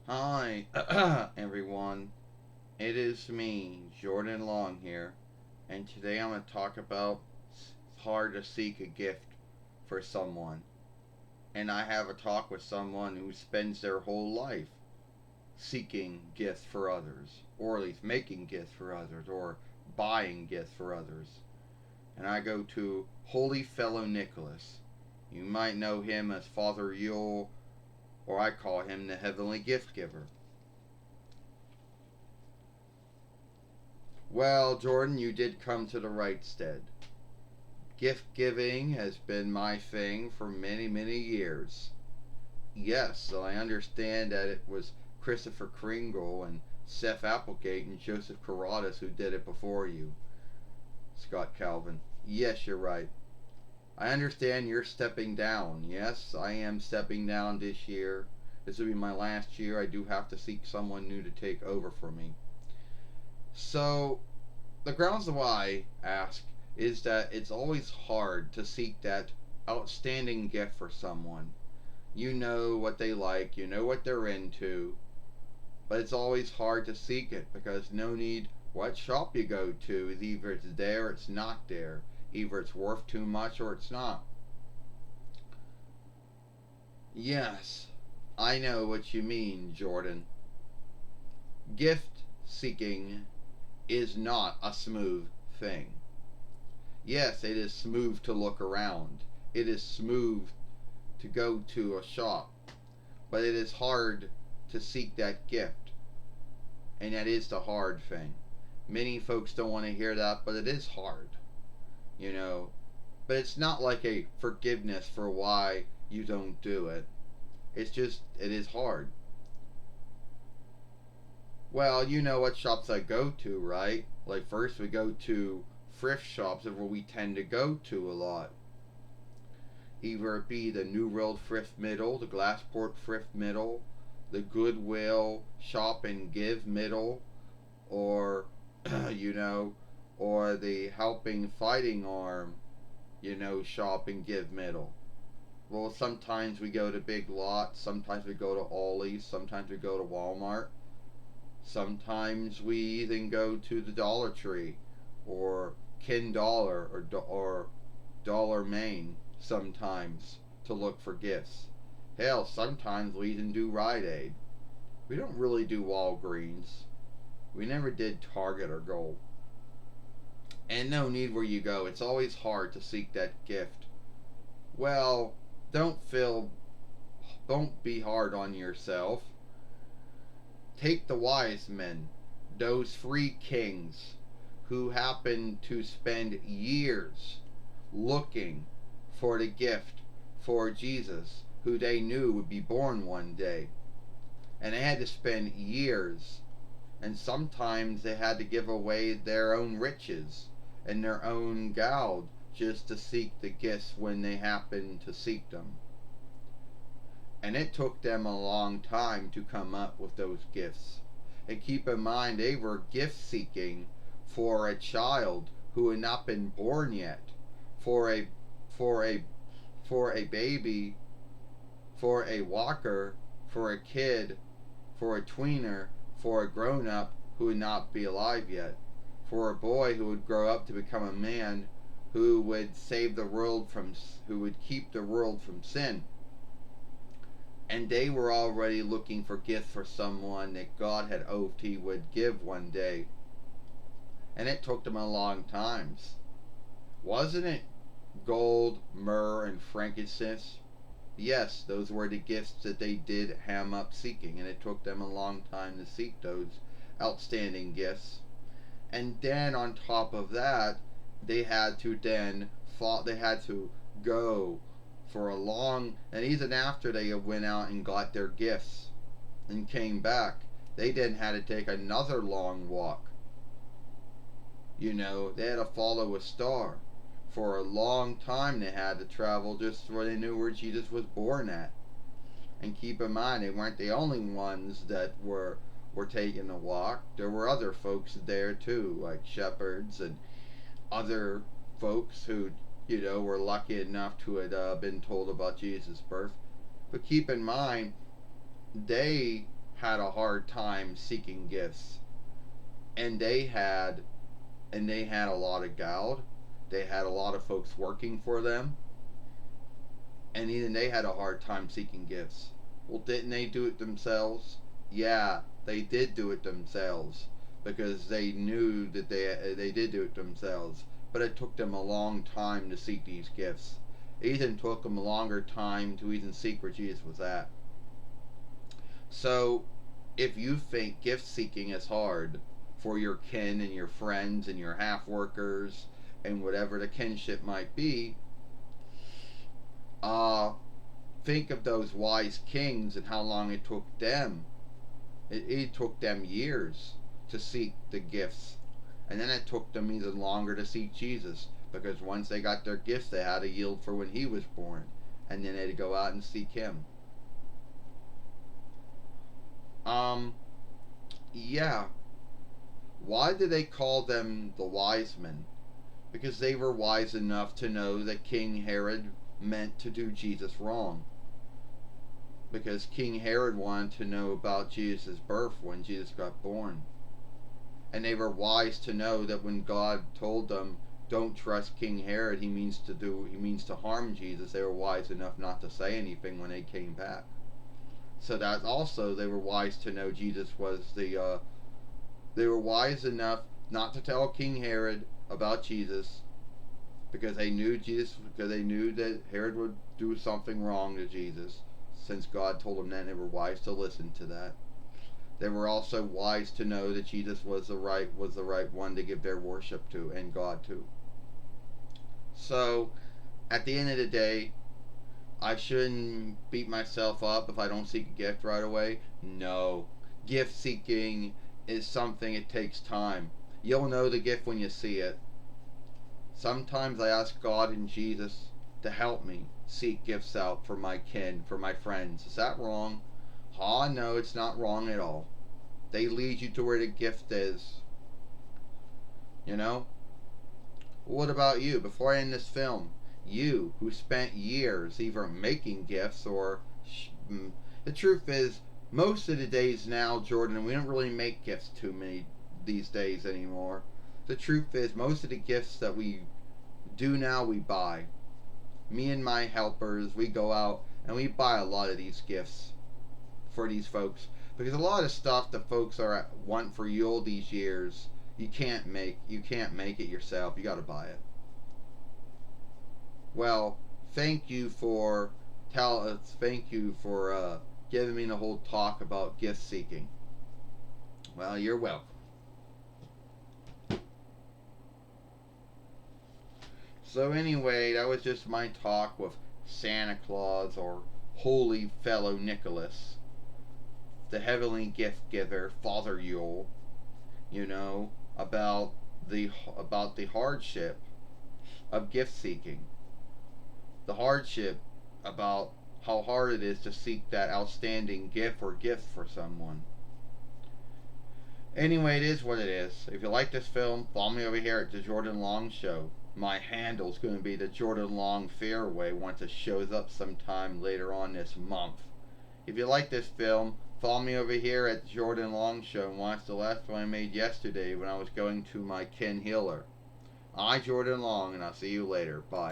Hi, everyone. It is me, Jordan Long here, and today I'm going to talk about it's hard to seek a gift for someone. And I have a talk with someone who spends their whole life seeking gifts for others, or at least making gifts for others, or buying gifts for others. And I go to Holy Fellow Nicholas. You might know him as Father Yule, or I call him the Heavenly Gift Giver. Well, Jordan, you did come to the right stead. Gift giving has been my thing for many, many years. Yes, so I understand that it was Christopher Kringle and Seth Applegate and Joseph Carrodus who did it before you, Scott Calvin. Yes, you're right. I understand you're stepping down. Yes, I am stepping down this year. This will be my last year. I do have to seek someone new to take over for me. So, the grounds why I ask is that it's always hard to seek that outstanding gift for someone. You know what they like, you know what they're into, but it's always hard to seek it because no need what shop you go to, either it's there or it's not there. Either it's worth too much or it's not. Yes, I know what you mean, Jordan. Gift seeking is not a smooth thing. Yes, it is smooth to look around. It is smooth to go to a shop. But it is hard to seek that gift. And that is the hard thing. Many folks don't want to hear that, but it is hard. You know. But it's not like a forgiveness for why you don't do it. It's just, it is hard. Well, you know what shops I go to, right? Like, first we go to thrift shops, where we tend to go to a lot. Either it be the New World Thrift Middle, the Glassport Thrift Middle, the Goodwill Shop and Give Middle, or, you know, or the Helping Fighting Arm, Shop and Give Middle. Well, sometimes we go to Big Lots, sometimes we go to Ollie's, sometimes we go to Walmart, sometimes we even go to the Dollar Tree, or Ken Dollar, or Dollar Main sometimes to look for gifts. Hell, sometimes we even do Rite Aid. We don't really do Walgreens. We never did Target or Gold. And no need where you go. It's always hard to seek that gift. Well, don't feel don't be hard on yourself. Take the wise men, those three kings who happened to spend years looking for the gift for Jesus, who they knew would be born one day. And they had to spend years, and sometimes they had to give away their own riches and their own gold just to seek the gifts when they happened to seek them. And it took them a long time to come up with those gifts. And keep in mind, they were gift seeking for a child who had not been born yet, for a for a for a baby, for a walker, for a kid, for a tweener, for a grown up who would not be alive yet, for a boy who would grow up to become a man who would save the world from who would keep the world from sin. And they were already looking for gifts for someone that God had oathed he would give one day. And it took them a long time. Wasn't it gold, myrrh, and frankincense? Yes, those were the gifts that they did ham up seeking, and it took them a long time to seek those outstanding gifts. And then on top of that, they had to they had to go for a long, and even after they went out and got their gifts and came back, they then had to take another long walk. They had to follow a star. For a long time they had to travel just where they knew where Jesus was born at. And keep in mind, they weren't the only ones that were taking a walk. There were other folks there too, like shepherds and other folks who, were lucky enough to have been told about Jesus' birth. But keep in mind, they had a hard time seeking gifts, and they had a lot of gold. They had a lot of folks working for them, and even they had a hard time seeking gifts. Well, didn't they do it themselves? Yeah, they did do it themselves because they knew that they did do it themselves. But it took them a long time to seek these gifts. It even took them a longer time to even seek where Jesus was at. So, if you think gift seeking is hard for your kin and your friends and your half workers and whatever the kinship might be, uh, think of those wise kings and how long it took them. It took them years to seek the gifts. And then it took them even longer to seek Jesus. Because once they got their gifts, they had to yield for when he was born. And then they had to go out and seek him. Yeah. Why do they call them the wise men? Because they were wise enough to know that King Herod meant to do Jesus wrong. Because King Herod wanted to know about Jesus' birth when Jesus got born. And they were wise to know that when God told them, don't trust King Herod, he means to harm Jesus, they were wise enough not to say anything when they came back. So that also they were wise to know Jesus was they were wise enough not to tell King Herod about Jesus because they knew that Herod would do something wrong to Jesus. Since God told them that, they were wise to listen to that. They were also wise to know that Jesus was the right one to give their worship to, and God to. So, at the end of the day, I shouldn't beat myself up if I don't seek a gift right away. No. Gift seeking is something, it takes time. You'll know the gift when you see it. Sometimes I ask God and Jesus to help me seek gifts out for my kin, for my friends. Is that wrong? No, it's not wrong at all. They lead you to where the gift is. You know? What about you? Before I end this film, you who spent years either making gifts or. The truth is, most of the days now, Jordan, we don't really make gifts too many these days anymore. The truth is, most of the gifts that we do now, we buy. Me and my helpers, we go out and we buy a lot of these gifts for these folks. Because a lot of stuff that folks want for you all these years, you can't make it yourself. You got to buy it. Well, thank you for giving me the whole talk about gift seeking. Well, you're welcome. So anyway, that was just my talk with Santa Claus, or Holy Fellow Nicholas, the heavenly gift giver, Father Yule. You know, about the hardship of gift seeking. The hardship about how hard it is to seek that outstanding gift or gifts for someone. Anyway, it is what it is. If you like this film, follow me over here at the Jordan Long Show. My handle's going to be the Jordan Long Fairway once it shows up sometime later on this month. If you like this film, follow me over here at Jordan Long Show and watch the last one I made yesterday when I was going to my Ken Healer. I'm Jordan Long, and I'll see you later. Bye.